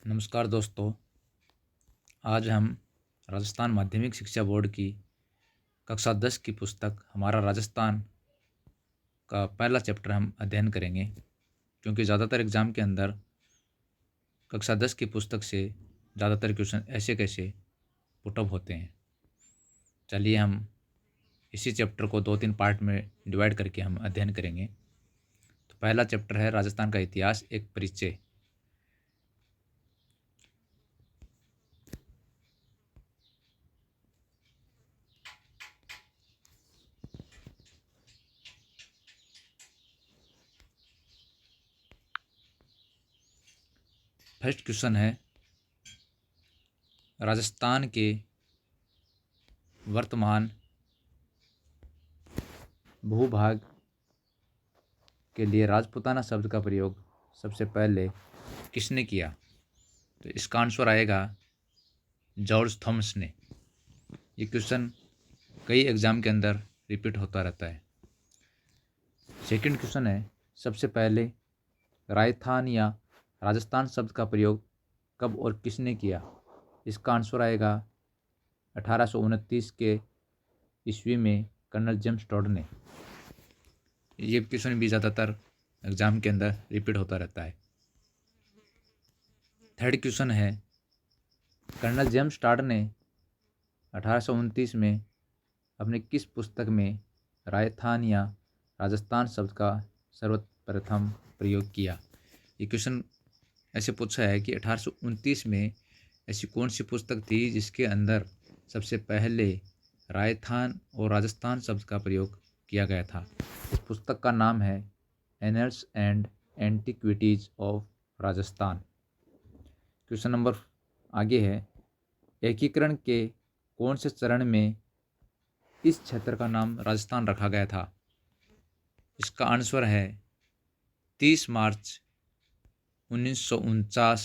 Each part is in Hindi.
नमस्कार दोस्तों। आज हम राजस्थान माध्यमिक शिक्षा बोर्ड की कक्षा 10 की पुस्तक हमारा राजस्थान का पहला चैप्टर हम अध्ययन करेंगे, क्योंकि ज़्यादातर एग्ज़ाम के अंदर कक्षा 10 की पुस्तक से ज़्यादातर क्वेश्चन ऐसे कैसे पुटअप होते हैं। चलिए हम इसी चैप्टर को 2-3 पार्ट में डिवाइड करके हम अध्ययन करेंगे। तो पहला चैप्टर है राजस्थान का इतिहास, एक परिचय। फर्स्ट क्वेश्चन है, राजस्थान के वर्तमान भूभाग के लिए राजपूताना शब्द का प्रयोग सबसे पहले किसने किया? तो इसका आंसर आएगा जॉर्ज थॉमस ने। ये क्वेश्चन कई एग्जाम के अंदर रिपीट होता रहता है। सेकंड क्वेश्चन है, सबसे पहले राजस्थान या राजस्थान शब्द का प्रयोग कब और किसने किया? इसका आंसर आएगा 1829 के ईस्वी में कर्नल जेम्स टॉड ने। ये क्वेश्चन भी ज़्यादातर एग्जाम के अंदर रिपीट होता रहता है। थर्ड क्वेश्चन है, कर्नल जेम्स टॉड ने 1829 में अपने किस पुस्तक में राजस्थान या राजस्थान शब्द का सर्वप्रथम प्रयोग किया? ये क्वेश्चन ऐसे पूछा है कि 1829 में ऐसी कौन सी पुस्तक थी जिसके अंदर सबसे पहले राजस्थान और राजस्थान शब्द का प्रयोग किया गया था? इस पुस्तक का नाम है annuls and antiquities of Rajasthan. Question number आगे है, एकीकरण के कौन से चरण में इस क्षेत्र का नाम राजस्थान रखा गया था? इसका आंसर है 30 मार्च 1949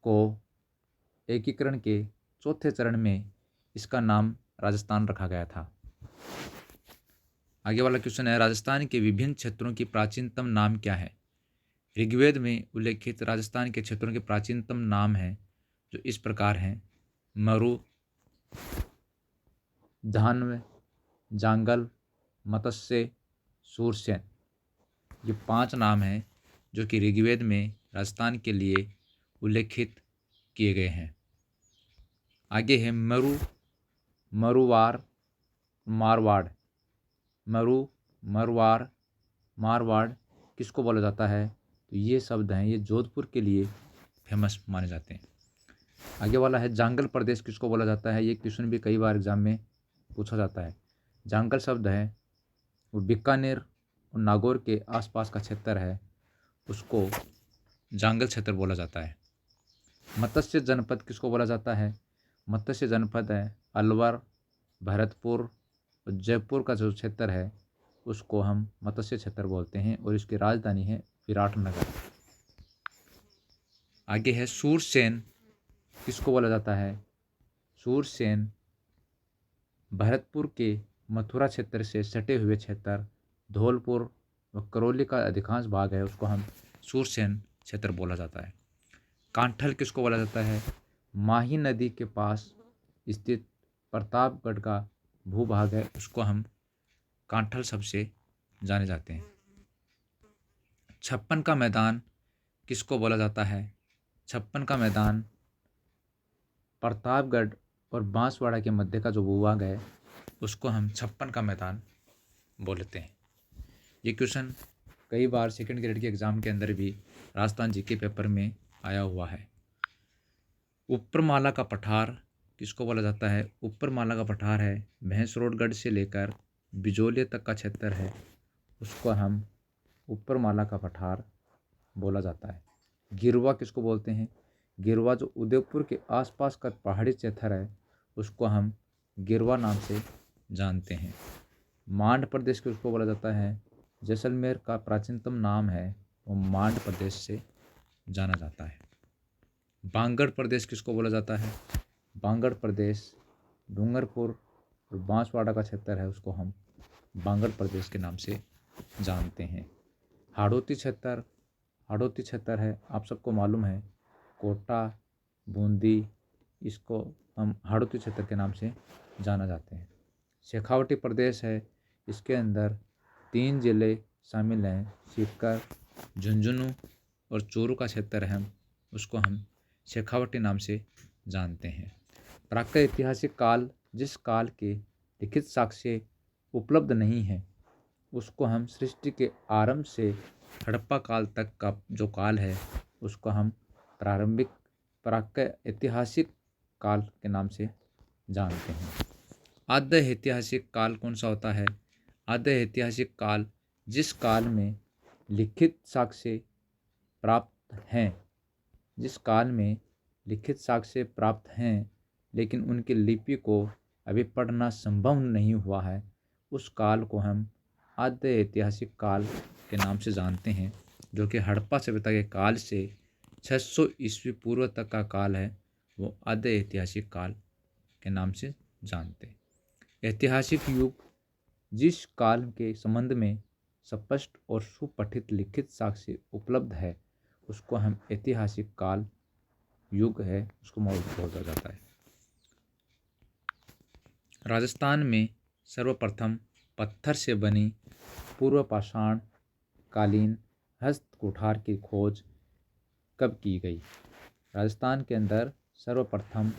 को एकीकरण के चौथे चरण में इसका नाम राजस्थान रखा गया था। आगे वाला क्वेश्चन है, राजस्थान के विभिन्न क्षेत्रों की प्राचीनतम नाम क्या है? ऋग्वेद में उल्लेखित राजस्थान के क्षेत्रों के प्राचीनतम नाम हैं जो इस प्रकार हैं: मरु, जाह्नव, जांगल, मत्स्य, सूरसेन। ये 5 नाम हैं जो कि ऋग्वेद में राजस्थान के लिए उल्लेखित किए गए हैं। आगे है मरु, मरुवार, मारवाड़। मरु, मरवार, मारवाड़ किसको बोला जाता है? तो ये शब्द हैं, ये जोधपुर के लिए फेमस माने जाते हैं। आगे वाला है जांगल प्रदेश किसको बोला जाता है? ये क्वेश्चन भी कई बार एग्जाम में पूछा जाता है। जांगल शब्द है वो बीकानेर और नागौर के आसपास का क्षेत्र है, उसको जांगल क्षेत्र बोला जाता है। मत्स्य जनपद किसको बोला जाता है? मत्स्य जनपद है अलवर, भरतपुर और जयपुर का जो क्षेत्र है उसको हम मत्स्य क्षेत्र बोलते हैं और इसकी राजधानी है विराटनगर। आगे है सूरसेन किसको बोला जाता है? सूरसेन भरतपुर के मथुरा क्षेत्र से सटे हुए क्षेत्र धौलपुर व करौली का अधिकांश भाग है, उसको हम सूरसेन क्षेत्र बोला जाता है। कांठल किसको बोला जाता है? माही नदी के पास स्थित प्रतापगढ़ का भूभाग है, उसको हम कांठल शब्द से जाने जाते हैं। छप्पन का मैदान किसको बोला जाता है? छप्पन का मैदान प्रतापगढ़ और बांसवाड़ा के मध्य का जो भूभाग है उसको हम छप्पन का मैदान बोलते हैं। ये क्वेश्चन कई बार सेकंड ग्रेड के एग्ज़ाम के अंदर भी राजस्थान जीके पेपर में आया हुआ है। ऊपरमाला का पठार किसको बोला जाता है? ऊपरमाला का पठार है भैंसरोडगढ़ से लेकर बिजोलिया तक का क्षेत्र है, उसको हम ऊपरमाला का पठार बोला जाता है। गिरवा किसको बोलते हैं? गिरवा जो उदयपुर के आसपास का पहाड़ी क्षेत्र है उसको हम गिरवा नाम से जानते हैं। मांड प्रदेश किसको बोला जाता है? जैसलमेर का प्राचीनतम नाम है वो मांड प्रदेश से जाना जाता है। बांगड़ प्रदेश किसको बोला जाता है? बांगड़ प्रदेश डूंगरपुर और बांसवाड़ा का क्षेत्र है, उसको हम बांगड़ प्रदेश के नाम से जानते हैं। हाड़ौती क्षेत्र है, आप सबको मालूम है कोटा, बूंदी, इसको हम हाड़ौती क्षेत्र के नाम से जाना जाते हैं। शेखावटी प्रदेश है, इसके अंदर 3 जिले शामिल हैं, सीकर, झुंझुनू और चूरू का क्षेत्र है, उसको हम शेखावटी नाम से जानते हैं। प्रागैतिहासिक काल, जिस काल के लिखित साक्ष्य उपलब्ध नहीं है, उसको हम सृष्टि के आरंभ से हड़प्पा काल तक का जो काल है, उसको हम प्रारंभिक प्रागैतिहासिक काल के नाम से जानते हैं। आद्य ऐतिहासिक काल कौन सा होता है? आद्य ऐतिहासिक काल जिस काल में लिखित साक्ष्य प्राप्त हैं, जिस काल में लिखित साक्ष्य प्राप्त हैं लेकिन उनकी लिपि को अभी पढ़ना संभव नहीं हुआ है, उस काल को हम आद्य ऐतिहासिक काल के नाम से जानते हैं, जो कि हड़प्पा सभ्यता के काल से 600 ईस्वी पूर्व तक का काल है, वो आद्य ऐतिहासिक काल के नाम से जानते हैं। ऐतिहासिक युग जिस काल के संबंध में स्पष्ट और सुपठित लिखित साक्ष्य उपलब्ध है, उसको हम ऐतिहासिक काल युग है, उसको बोला जाता है। राजस्थान में सर्वप्रथम पत्थर से बनी पूर्व पाषाण कालीन हस्त कुठार की खोज कब की गई? राजस्थान के अंदर सर्वप्रथम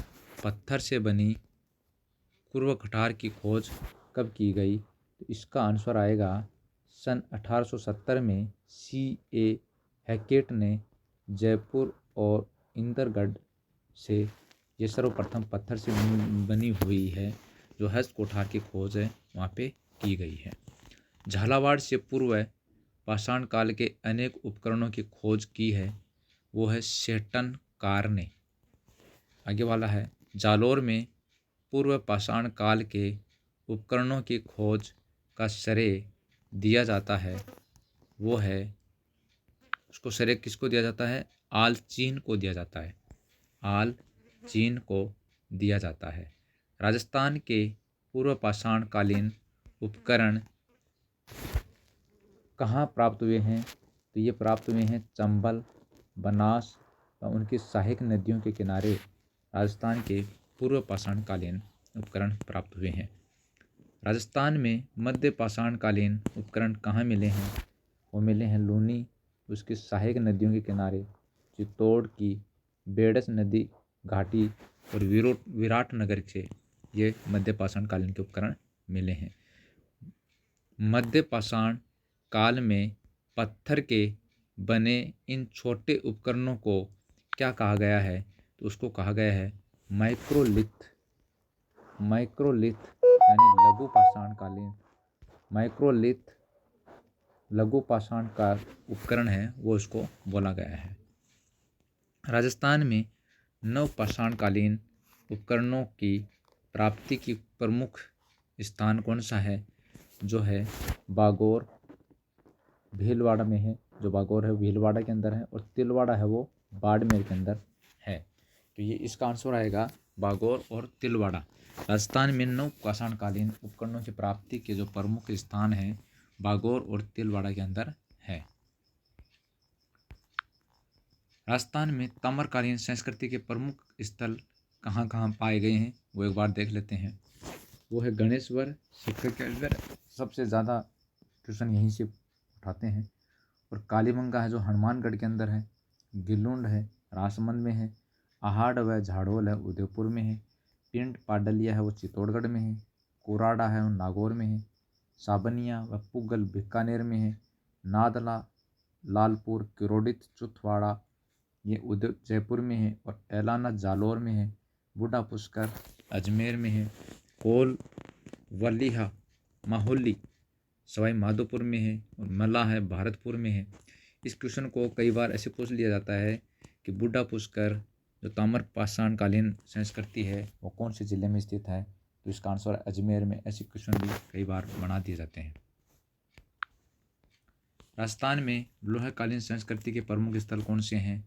पत्थर से बनी पूर्व कुठार की खोज कब की गई? तो इसका आंसर आएगा सन 1870 में C.A. हैकेट ने जयपुर और इंदरगढ़ से ये सर्वप्रथम पत्थर से बनी हुई है जो हस्त कोठार की खोज है, वहाँ पे की गई है। झालावाड़ से पूर्व पाषाण काल के अनेक उपकरणों की खोज की है, वो है शेटन कार ने। आगे वाला है जालोर में पूर्व पाषाण काल के उपकरणों की खोज का श्रेय दिया जाता है, वो है, उसको श्रेय किसको दिया जाता है? आल चीन को दिया जाता है, आल चीन को दिया जाता है। राजस्थान के पूर्व पाषाण कालीन उपकरण कहाँ प्राप्त हुए हैं? तो ये प्राप्त हुए हैं चंबल, बनास और उनकी सहायक नदियों के किनारे राजस्थान के पूर्व पाषाण कालीन उपकरण प्राप्त हुए हैं। राजस्थान में मध्य पाषाण कालीन उपकरण कहाँ मिले हैं? वो मिले हैं लूनी, उसकी सहायक नदियों के किनारे, चित्तौड़ की बेडस नदी घाटी और विराटनगर से ये मध्य पाषाण कालीन के उपकरण मिले हैं। मध्य पाषाण काल में पत्थर के बने इन छोटे उपकरणों को क्या कहा गया है? तो उसको कहा गया है माइक्रोलिथ। माइक्रोलिथ यानी लघु पाषाण कालीन, माइक्रोलिथ लघु पाषाण का उपकरण है, वो उसको बोला गया है। राजस्थान में नव पाषाण कालीन उपकरणों की प्राप्ति की प्रमुख स्थान कौन सा है? जो है बागौर भीलवाड़ा में है, जो बागौर है भीलवाड़ा के अंदर है, और तिलवाड़ा है वो बाड़मेर के अंदर है। तो ये इसका आंसर आएगा बागौर और तिलवाड़ा। राजस्थान में नव पाषाण कालीन उपकरणों की प्राप्ति के जो प्रमुख स्थान हैं, बागौर और तिलवाड़ा के अंदर है। राजस्थान में ताम्रकालीन संस्कृति के प्रमुख स्थल कहाँ कहाँ पाए गए हैं, वो एक बार देख लेते हैं। वो है गणेश्वर, सिक्कर के अंदर सबसे ज़्यादा ट्यूशन यहीं से उठाते हैं, और कालीबंगा है जो हनुमानगढ़ के अंदर है, गिलुंड है राजसमंद में है, आहाड़ व झाड़ोल है उदयपुर में है, पिंड पाडलिया है वो चित्तौड़गढ़ में है, कोराड़ा है वो नागौर में है, साबनिया व पुगल बीकानेर में है, नादला लालपुर किरोड़ित चुथवाड़ा ये जयपुर में है, और एलाना जालौर में है, बूढ़ा पुष्कर अजमेर में है, कोल वलीहा माहुली सवाई माधोपुर में है, और मला है भरतपुर में है। इस क्वेश्चन को कई बार ऐसे पूछ लिया जाता है कि बूढ़ा पुष्कर जो ताम्र पाषाण कालीन संस्कृति है वो कौन से जिले में स्थित है? तो इसका आंसर अजमेर में। ऐसे क्वेश्चन भी कई बार बना दिए जाते हैं। राजस्थान में लोहकालीन संस्कृति के प्रमुख स्थल कौन से हैं?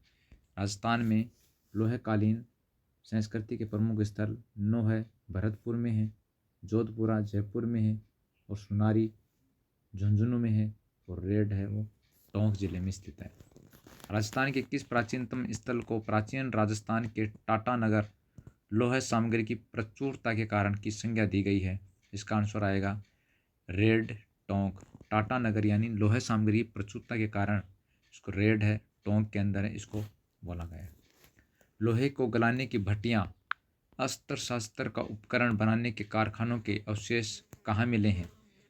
राजस्थान में लोहकालीन संस्कृति के प्रमुख स्थल नो है भरतपुर में है, जोधपुरा जयपुर में है, और सुनारी झुंझुनू में है, और रेड है वो टोंक जिले में स्थित है। राजस्थान के किस प्राचीनतम स्थल को प्राचीन राजस्थान के टाटा नगर लोह सामग्री की प्रचुरता के कारण की संज्ञा दी गई है? इसका आंसर आएगा रेड टोंक। टाटा नगर यानी लोह सामग्री की प्रचुरता के कारण इसको रेड है, टोंक के अंदर है, इसको बोला गया है। लोहे को गलाने की भट्टियाँ, अस्त्र शस्त्र का उपकरण बनाने के कारखानों के अवशेष कहाँ मिले हैं?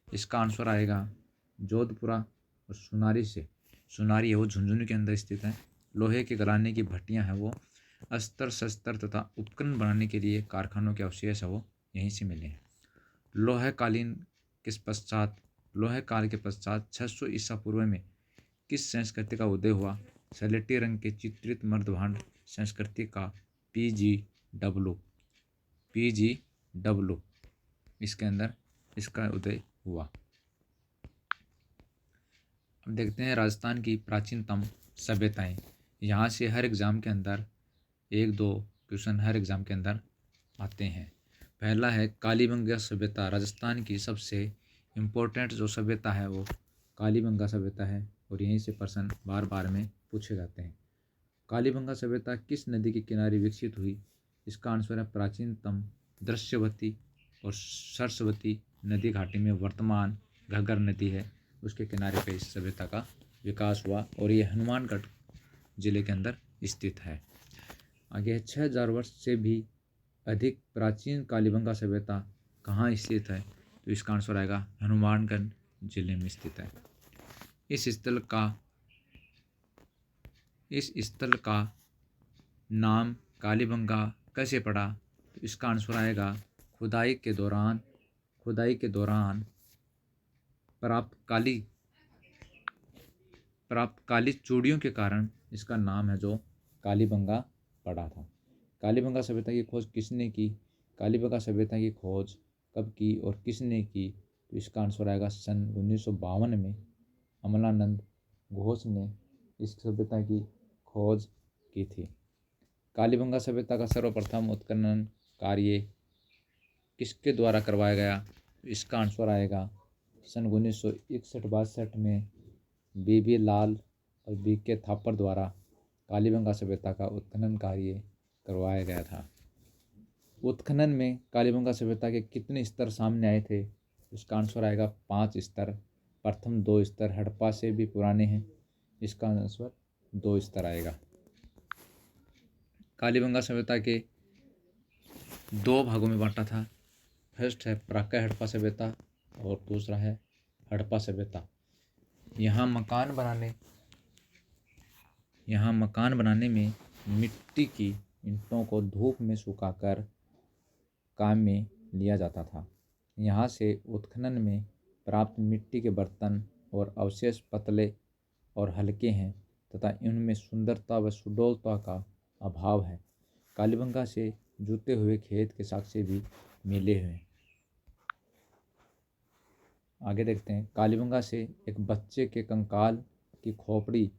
इसका आंसर आएगा जोधपुरा और सुनारी से। सुनारी है वो झुंझुनू के अंदर स्थित है। लोहे के गलाने की भट्टियाँ हैं वो अस्त्र शस्त्र तथा उपकरण बनाने के लिए कारखानों के अवशेष है वो यहीं से मिले हैं। लोह कालीन लोह काल के पश्चात 600 ईसा पूर्व में किस संस्कृति का उदय हुआ? सलेटी रंग के चित्रित मर्दभांड संस्कृति का पीजी डब्लू इसके अंदर इसका उदय हुआ। अब देखते हैं राजस्थान की प्राचीनतम सभ्यताएं। यहाँ से हर एग्ज़ाम के अंदर 1-2 क्वेश्चन हर एग्ज़ाम के अंदर आते हैं। पहला है कालीबंगा सभ्यता। राजस्थान की सबसे इम्पोर्टेंट जो सभ्यता है वो कालीबंगा सभ्यता है और यहीं से प्रश्न बार बार में पूछे जाते हैं। कालीबंगा सभ्यता किस नदी के किनारे विकसित हुई? इसका आंसर है प्राचीनतम दृश्यवती और सरस्वती नदी घाटी में वर्तमान घग्गर नदी है उसके किनारे पे इस सभ्यता का विकास हुआ और ये हनुमानगढ़ जिले के अंदर स्थित है। आगे है 6000 वर्ष से भी अधिक प्राचीन कालीबंगा सभ्यता कहाँ स्थित है? तो इसका आंसर आएगा हनुमानगढ़ जिले में स्थित है। इस स्थल का नाम कालीबंगा कैसे पड़ा? तो इसका आंसर आएगा खुदाई के दौरान प्राप्त काली चूड़ियों के कारण इसका नाम है जो कालीबंगा पड़ा था। कालीबंगा सभ्यता की खोज किसने की? कालीबंगा सभ्यता की खोज कब की और किसने की? तो इसका आंसर आएगा सन 1952 में अमलानंद घोष ने इस सभ्यता की खोज की थी। कालीबंगा सभ्यता का सर्वप्रथम उत्खनन कार्य किसके द्वारा करवाया गया? इसका आंसर आएगा सन 1961-62 में बीबी लाल और बीके थापर द्वारा कालीबंगा सभ्यता का उत्खनन कार्य करवाया गया था। उत्खनन में कालीबंगा सभ्यता के कितने स्तर सामने आए थे? इसका आंसर आएगा 5 स्तर। प्रथम 2 स्तर हड़प्पा से भी पुराने हैं, इसका आंसर 2 स्तर आएगा। कालीबंगा सभ्यता के 2 भागों में बांटा था। फर्स्ट है प्राक्य हड़प्पा सभ्यता और दूसरा है हड़प्पा सभ्यता। यहाँ मकान बनाने में मिट्टी की ईंटों को धूप में सुखाकर काम में लिया जाता था। यहाँ से उत्खनन में प्राप्त मिट्टी के बर्तन और अवशेष पतले और हल्के हैं तथा इनमें सुंदरता व सुडौलता का अभाव है। कालीबंगा से जुते हुए खेत के साक्ष्य भी मिले हुए हैं। आगे देखते हैं कालीबंगा से एक बच्चे के कंकाल की खोपड़ी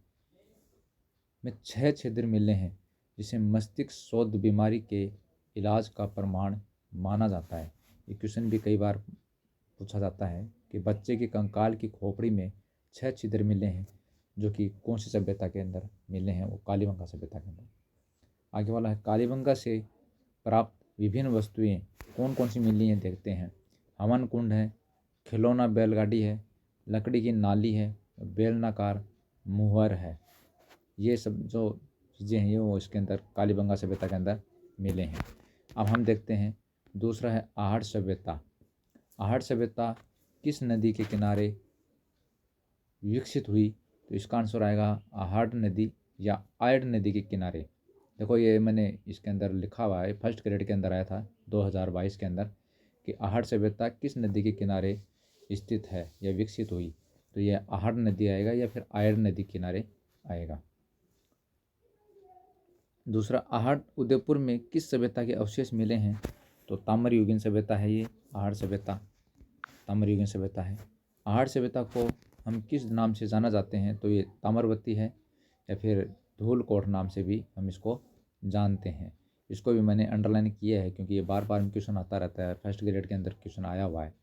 में 6 छिद्र मिले हैं जिसे मस्तिष्क शोथ बीमारी के इलाज का प्रमाण माना जाता है। ये क्वेश्चन भी कई बार पूछा जाता है कि बच्चे की कंकाल की खोपड़ी में 6 छिद्र मिले हैं जो कि कौन सी सभ्यता के अंदर मिले हैं? वो कालीबंगा सभ्यता के अंदर। आगे वाला है कालीबंगा से प्राप्त विभिन्न वस्तुएं कौन कौन सी मिली हैं देखते हैं। हवन कुंड है, खिलौना बैलगाड़ी है, लकड़ी की नाली है, बेलनाकार मुहर है। ये सब जो चीज़ें हैं ये वो इसके अंदर कालीबंगा सभ्यता के अंदर मिले हैं। अब हम देखते हैं दूसरा है आहड़ सभ्यता। आहड़ सभ्यता किस नदी के किनारे विकसित हुई? तो इसका आंसर आएगा आहड़ नदी या आयड नदी के किनारे। देखो ये मैंने इसके अंदर लिखा हुआ है, फर्स्ट ग्रेड के अंदर आया था 2022 के अंदर कि आहड़ सभ्यता किस नदी के किनारे स्थित है या विकसित हुई? तो यह आहड़ नदी आएगा या फिर आयड नदी किनारे आएगा। दूसरा आहड़ उदयपुर में किस सभ्यता के अवशेष मिले हैं? तो ताम्रयुगीन सभ्यता है ये आहड़ सभ्यता, ताम्रयुगीन सभ्यता है। आहड़ सभ्यता को हम किस नाम से जाना जाते हैं? तो ये ताम्रवती है या फिर धूलकोट नाम से भी हम इसको जानते हैं। इसको भी मैंने अंडरलाइन किया है क्योंकि ये बार बार क्वेश्चन आता रहता है, फर्स्ट ग्रेड के अंदर क्वेश्चन आया हुआ है।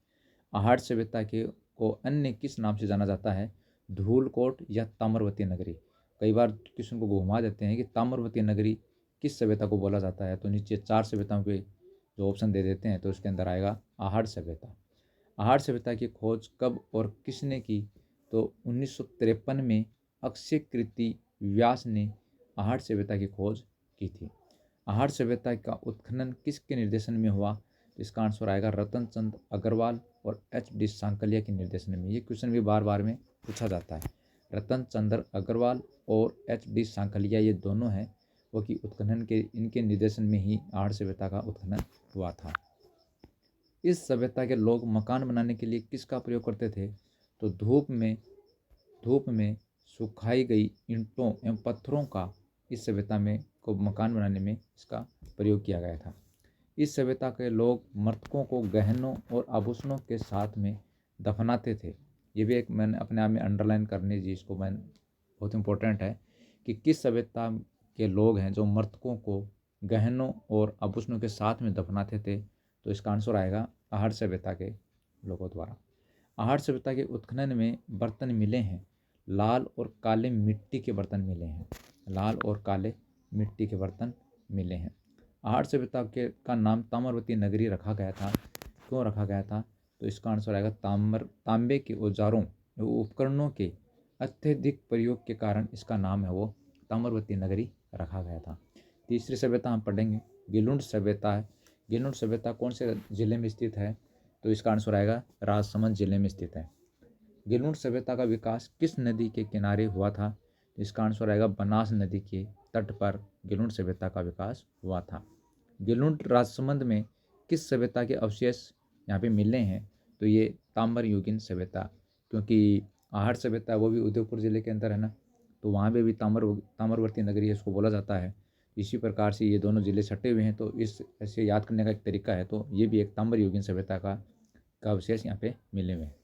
आहड़ सभ्यता को अन्य किस नाम से जाना जाता है? धूलकोट या ताम्रवती नगरी। कई बार क्वेश्चन को घुमा देते हैं कि ताम्रवती नगरी किस सभ्यता को बोला जाता है, तो नीचे 4 सभ्यताओं के जो ऑप्शन दे देते हैं, तो उसके अंदर आएगा आहड़ सभ्यता। आहड़ सभ्यता की खोज कब और किसने की, तो 1953 में अक्षय कृति व्यास ने आहड़ सभ्यता की खोज की थी। आहड़ सभ्यता का उत्खनन किसके निर्देशन में हुआ, तो इसका आंसर आएगा रतन चंद अग्रवाल और एच.डी. सांकलिया के निर्देशन में। ये क्वेश्चन भी बार बार में पूछा जाता है। रतन चंद्र अग्रवाल और एच.डी. सांकलिया ये दोनों हैं वो कि उत्खनन के इनके निर्देशन में ही आहड़ सभ्यता का उत्खनन हुआ था। इस सभ्यता के लोग मकान बनाने के लिए किसका प्रयोग करते थे, तो धूप में सुखाई गई ईंटों एवं पत्थरों का इस सभ्यता में को मकान बनाने में इसका प्रयोग किया गया था। इस सभ्यता के लोग मृतकों को गहनों और आभूषणों के साथ में दफनाते थे। ये भी एक मैंने अपने आप में अंडरलाइन करने जिसको मैं बहुत इम्पोर्टेंट है कि किस सभ्यता के लोग हैं जो मृतकों को गहनों और आभूषणों के साथ में दफनाते थे, तो इसका आंसर आएगा आहड़ सभ्यता के लोगों द्वारा। आहड़ सभ्यता के उत्खनन में बर्तन मिले हैं, लाल और काले मिट्टी के बर्तन मिले हैं। लाल और काले मिट्टी के बर्तन मिले हैं। आहड़ सभ्यता के का नाम ताम्रवती नगरी रखा गया था। क्यों रखा गया था, तो इसका आंसर आएगा तांबे के औजारों उपकरणों के अत्यधिक प्रयोग के कारण इसका नाम है वो ताम्रवती नगरी रखा गया था। तीसरी सभ्यता हम पढ़ेंगे गिलुंड सभ्यता है। गिलुंड सभ्यता कौन से जिले में स्थित है, तो इसका आंसर आएगा राजसमंद जिले में स्थित है। गिलुंड सभ्यता का विकास किस नदी के किनारे हुआ था, इसका आंसर आएगा बनास नदी के तट पर गिलुंड सभ्यता का विकास हुआ था। गिलुंड राजसमंद में किस सभ्यता के अवशेष यहाँ पे मिले हैं, तो ये ताम्र युगीन सभ्यता, क्योंकि आहड़ सभ्यता वो भी उदयपुर जिले के अंदर है ना, तो वहाँ पे भी ताम्रवर्ती नगरी इसको बोला जाता है। इसी प्रकार से ये दोनों जिले सटे हुए हैं, तो इस ऐसे याद करने का एक तरीका है, तो ये भी एक ताम्र युगीन सभ्यता का अवशेष यहाँ पे मिले हुए हैं।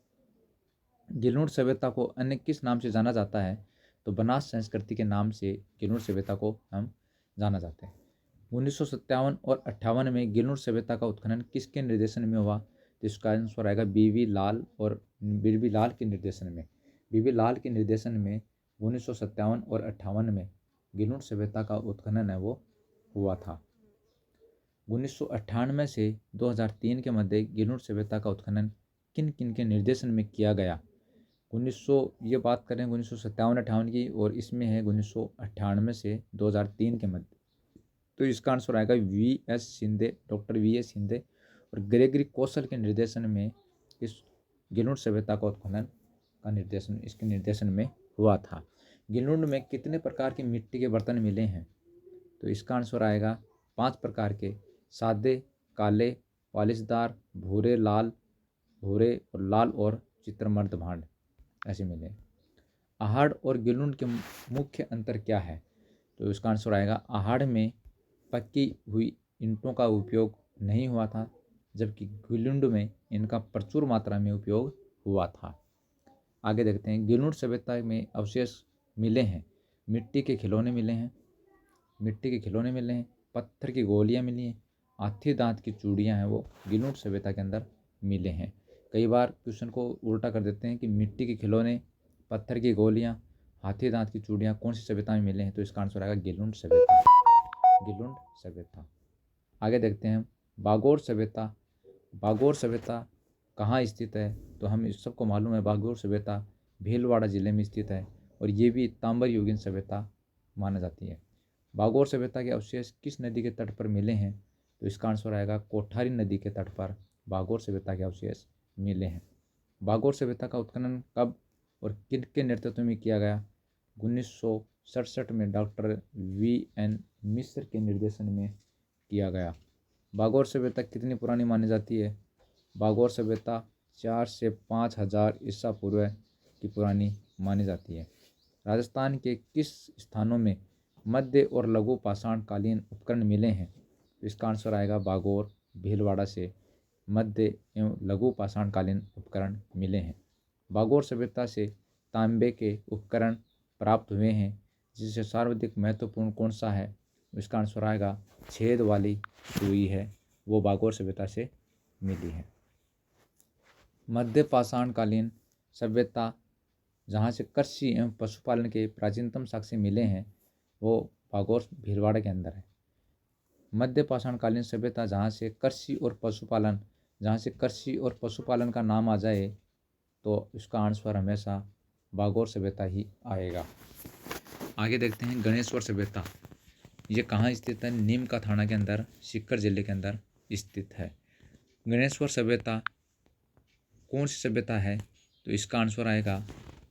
गिलुंड सभ्यता को अन्य किस नाम से जाना जाता है, तो बनास संस्कृति के नाम से गिलुंड सभ्यता को हम जाना जाते हैं। 1957 और 58 में गिलुंड सभ्यता का उत्खनन किसके निर्देशन में हुआ, तो इसका आंसर आएगा बीवी लाल के निर्देशन में। बीवी लाल के निर्देशन में 1957 और 58 में गिलुंड सभ्यता का उत्खनन है वो हुआ था। 1998 से 2003 के मध्य गिलुंड सभ्यता का उत्खनन किन किन के निर्देशन में किया गया। ये बात करें 1957-58 की, और इसमें है 1998 से 2003 के मध्य, तो इसका आंसर आएगा डॉक्टर वी एस शिंदे और ग्रेगरी कौशल के निर्देशन में इस गिलुंड सभ्यता का उत्खनन का निर्देशन इसके निर्देशन में हुआ था। गिलुंड में कितने प्रकार के मिट्टी के बर्तन मिले हैं, तो इसका आंसर आएगा 5 प्रकार के, सादे, काले, पॉलिशदार, भूरे और लाल और चित्रमर्द भांड ऐसे मिले। आहड़ और गिलुंड के मुख्य अंतर क्या है, तो इसका आंसर आएगा आहड़ में पक्की हुई ईंटों का उपयोग नहीं हुआ था, जबकि गिलुंड में इनका प्रचुर मात्रा में उपयोग हुआ था। आगे देखते हैं गिलुंड सभ्यता में अवशेष मिले हैं, मिट्टी के खिलौने मिले हैं, पत्थर की गोलियां मिली हैं, हाथी दांत की चूड़ियां हैं वो गिलुंड सभ्यता के अंदर मिले हैं। कई बार क्वेश्चन को उल्टा कर देते हैं कि मिट्टी के खिलौने, पत्थर की गोलियां, हाथी दांत की चूड़ियां कौन सी सभ्यता में मिले हैं, तो इसका आंसर आएगा गिलुंड सभ्यता। आगे देखते हैं बागोर सभ्यता कहाँ स्थित है, तो हम इस सबको मालूम है बागोर सभ्यता भीलवाड़ा जिले में स्थित है, और ये भी ताम्र युगीन सभ्यता माना जाती है। बागोर सभ्यता के अवशेष किस नदी के तट पर मिले हैं, तो इसका आंसर आएगा कोठारी नदी के तट पर बागोर सभ्यता के अवशेष मिले हैं। बागोर सभ्यता का उत्खनन कब और किनके नेतृत्व में किया गया, 1967 में डॉक्टर वी.एन. मिश्र के निर्देशन में किया गया। बागोर सभ्यता कितनी पुरानी मानी जाती है, बागोर सभ्यता 4 से 5 हज़ार ईसा पूर्व की पुरानी मानी जाती है। राजस्थान के किस स्थानों में मध्य और लघु पाषाणकालीन उपकरण मिले हैं, तो इसका आंसर आएगा बागोर भीलवाड़ा से मध्य एवं लघु पाषाणकालीन उपकरण मिले हैं। बागोर सभ्यता से तांबे के उपकरण प्राप्त हुए हैं, जिससे सर्वाधिक महत्वपूर्ण कौन सा है, इसका आंसर आएगा छेद वाली सुई है वो बागोर सभ्यता से मिली है। मध्य पाषाणकालीन सभ्यता जहाँ से कृषि एवं पशुपालन के प्राचीनतम साक्ष्य मिले हैं वो बागोर भीलवाड़ा के अंदर है। मध्य पाषाणकालीन सभ्यता, जहाँ से कृषि और पशुपालन का नाम आ जाए तो इसका आंसर हमेशा बागोर सभ्यता ही आएगा। आगे देखते हैं गणेश्वर सभ्यता। ये कहाँ स्थित है? नीम का थाना के अंदर, सीकर जिले के अंदर स्थित है। गणेश्वर सभ्यता कौन सी सभ्यता है? तो इसका आंसर आएगा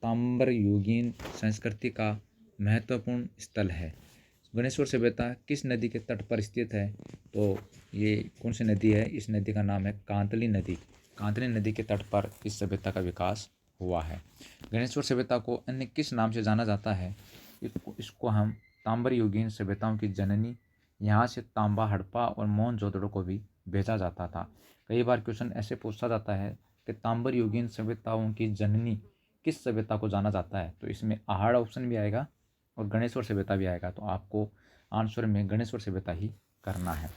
ताम्र युगीन संस्कृति का महत्वपूर्ण स्थल है। गणेश्वर सभ्यता किस नदी के तट पर स्थित है? तो ये कौन सी नदी है? इस नदी का नाम है कांतली नदी। कांतली नदी के तट पर इस सभ्यता का विकास हुआ है। गणेश्वर सभ्यता को अन्य किस नाम से जाना जाता है? इसको हम ताम्र युगीन सभ्यताओं की जननी, यहाँ से तांबा, हड़प्पा और मोहनजोदड़ो को भी भेजा जाता था। कई बार क्वेश्चन ऐसे पूछा जाता है कि ताम्र युगीन सभ्यताओं की जननी किस सभ्यता को जाना जाता है? तो इसमें आहड़ ऑप्शन भी आएगा और गणेश्वर सभ्यता भी आएगा। तो आपको आंसर में गणेश्वर सभ्यता ही करना है।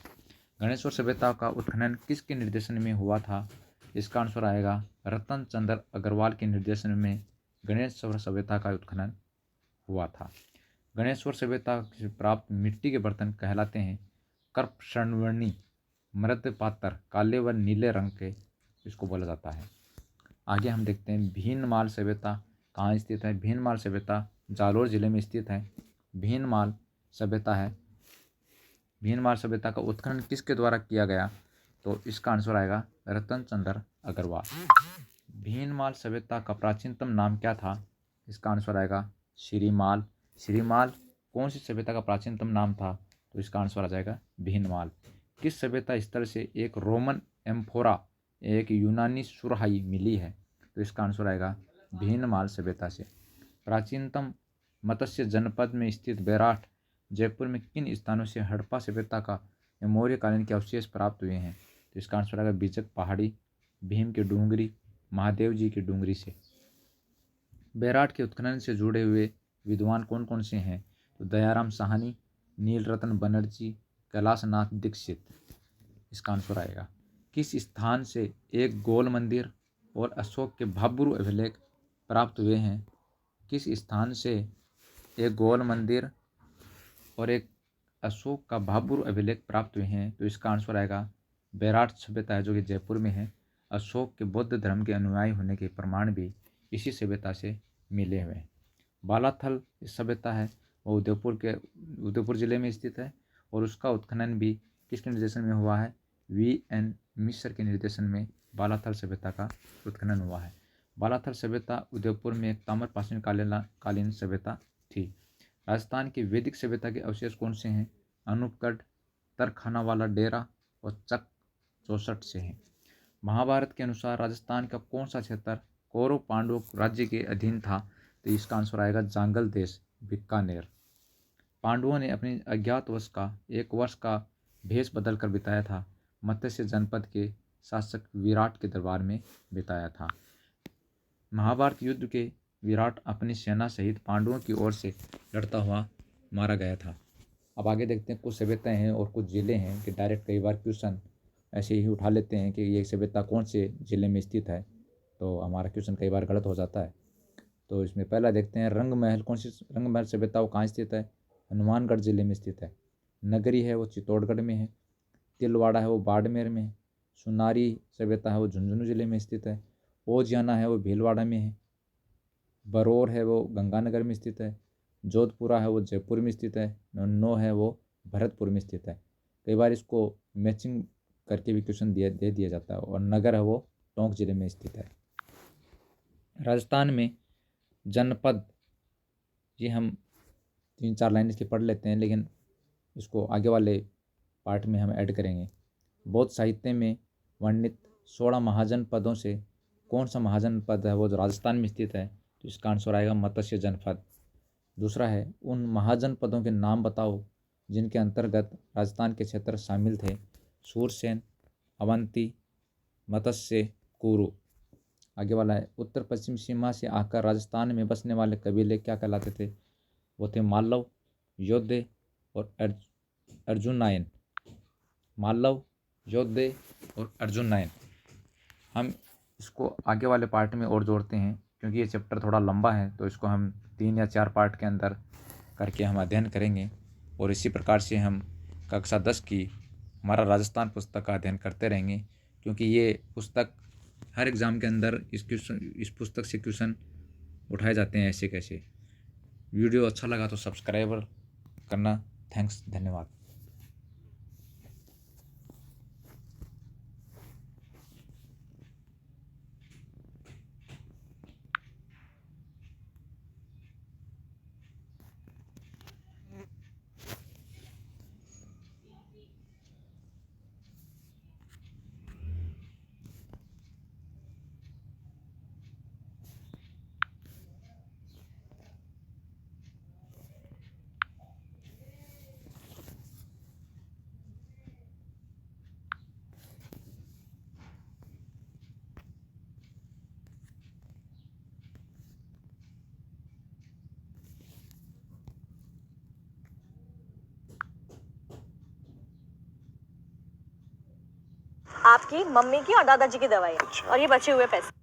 गणेश्वर सभ्यता का उत्खनन किसके निर्देशन में हुआ था? इसका आंसर आएगा रतन चंद्र अग्रवाल के निर्देशन में गणेश्वर सभ्यता का उत्खनन हुआ था। गणेश्वर सभ्यता से प्राप्त मिट्टी के बर्तन कहलाते हैं कर्प स्वर्णवर्णी, मृद पात्र, काले व नीले रंग के इसको बोला जाता है। आगे हम देखते हैं भीनमाल सभ्यता कहाँ स्थित है? भीनमाल सभ्यता जालोर जिले में स्थित है। भीनमाल सभ्यता का उत्खनन किसके द्वारा किया गया? तो इसका आंसर आएगा रतन चंद्र अग्रवाल। भीनमाल सभ्यता का प्राचीनतम नाम क्या था? इसका आंसर आएगा श्रीमाल। श्रीमाल कौन सी सभ्यता का प्राचीनतम नाम था? तो इसका आंसर आ जाएगा भीनमाल। किस सभ्यता स्थल से एक रोमन एम्फोरा, एक यूनानी सुरहाई मिली है? तो इसका आंसर आएगा भीनमाल सभ्यता से। प्राचीनतम मत्स्य जनपद में स्थित बैराठ, जयपुर में किन स्थानों से हड़प्पा सभ्यता का मौर्य कालीन के अवशेष प्राप्त हुए हैं? तो इसका आंसर आएगा बीजक पहाड़ी, भीम की डूंगरी, महादेव जी की डूंगरी से। बैराठ के उत्खनन से जुड़े हुए विद्वान कौन कौन से हैं? तो दयाराम साहनी, नीलरत्न बनर्जी, कैलाशनाथ दीक्षित इसका आंसर आएगा। किस स्थान से एक गोल मंदिर और अशोक के भव्य अभिलेख प्राप्त हुए हैं? किस स्थान से एक गोल मंदिर और एक अशोक का भव्य अभिलेख प्राप्त हुए हैं? तो इसका आंसर आएगा बैराठ सभ्यता है, जो कि जयपुर में है। अशोक के बौद्ध धर्म के अनुयायी होने के प्रमाण भी इसी सभ्यता से मिले हुए हैं। बालाथल सभ्यता है वो उदयपुर जिले में स्थित है और उसका उत्खनन भी किसके निर्देशन में हुआ है? V.N. मिश्र के निर्देशन में बालाथल सभ्यता का उत्खनन हुआ है। बालाथल सभ्यता उदयपुर में एक ताम्र पाषाणकालीन सभ्यता थी। राजस्थान की वैदिक सभ्यता के अवशेष कौन से हैं? अनूपगढ़, तरखाना वाला डेरा और चक 64 से हैं। महाभारत के अनुसार राजस्थान का कौन सा क्षेत्र कौरव पांडव राज्य के अधीन था? तो इसका आंसर आएगा जांगल देश, बीकानेर। पांडवों ने अपने अज्ञातवास का एक वर्ष का भेष बदलकर बिताया था। मत्स्य जनपद के शासक विराट के दरबार में बिताया था। महाभारत युद्ध के विराट अपनी सेना सहित पांडवों की ओर से लड़ता हुआ मारा गया था। अब आगे देखते हैं कुछ सभ्यताएं हैं और कुछ जिले हैं कि डायरेक्ट कई बार क्वेश्चन ऐसे ही उठा लेते हैं कि ये सभ्यता कौन से जिले में स्थित है, तो हमारा क्वेश्चन कई बार गलत हो जाता है। तो इसमें पहला देखते हैं रंगमहल रंगमहल सभ्यता वो कहाँ स्थित है? हनुमानगढ़ जिले में स्थित है। नगरी है वो चित्तौड़गढ़ में है। तिलवाड़ा है वो बाड़मेर में है। सुनारी सभ्यता है वो झुंझुनू जिले में स्थित है। ओजियाना है वो भीलवाड़ा में है। बरौर है वो गंगानगर में स्थित है। जोधपुरा है वो जयपुर में स्थित है। नन्नो है वो भरतपुर में स्थित है। कई बार इसको मैचिंग करके भी क्वेश्चन दे दिया जाता है। और नगर है वो टोंक जिले में स्थित है। राजस्थान में जनपद, ये हम 3-4 लाइन इसकी पढ़ लेते हैं, लेकिन इसको आगे वाले पार्ट में हम ऐड करेंगे। बौद्ध साहित्य में वर्णित 16 महाजनपदों से कौन सा महाजनपद है वो जो राजस्थान में स्थित है? तो इसका आंसर आएगा मत्स्य जनपद। दूसरा है उन महाजनपदों के नाम बताओ जिनके अंतर्गत राजस्थान के क्षेत्र शामिल थे। सूरसेन, अवंती, मत्स्य, कुरु। आगे वाला है उत्तर पश्चिम सीमा से आकर राजस्थान में बसने वाले कबीले क्या कहलाते थे? वो थे मालव, योद्धे और अर्जुनायन। मालव, योद्धे और अर्जुनायन। हम इसको आगे वाले पार्ट में और जोड़ते हैं क्योंकि ये चैप्टर थोड़ा लंबा है, तो इसको हम 3 या 4 पार्ट के अंदर करके हम अध्ययन करेंगे। और इसी प्रकार से हम कक्षा 10 की हमारा राजस्थान पुस्तक का अध्ययन करते रहेंगे, क्योंकि ये पुस्तक हर एग्ज़ाम के अंदर इस पुस्तक से क्वेश्चन उठाए जाते हैं ऐसे कैसे। वीडियो अच्छा लगा तो सब्सक्राइबर करना। थैंक्स, धन्यवाद। आपकी मम्मी की और दादाजी की दवाई है और ये बचे हुए पैसे।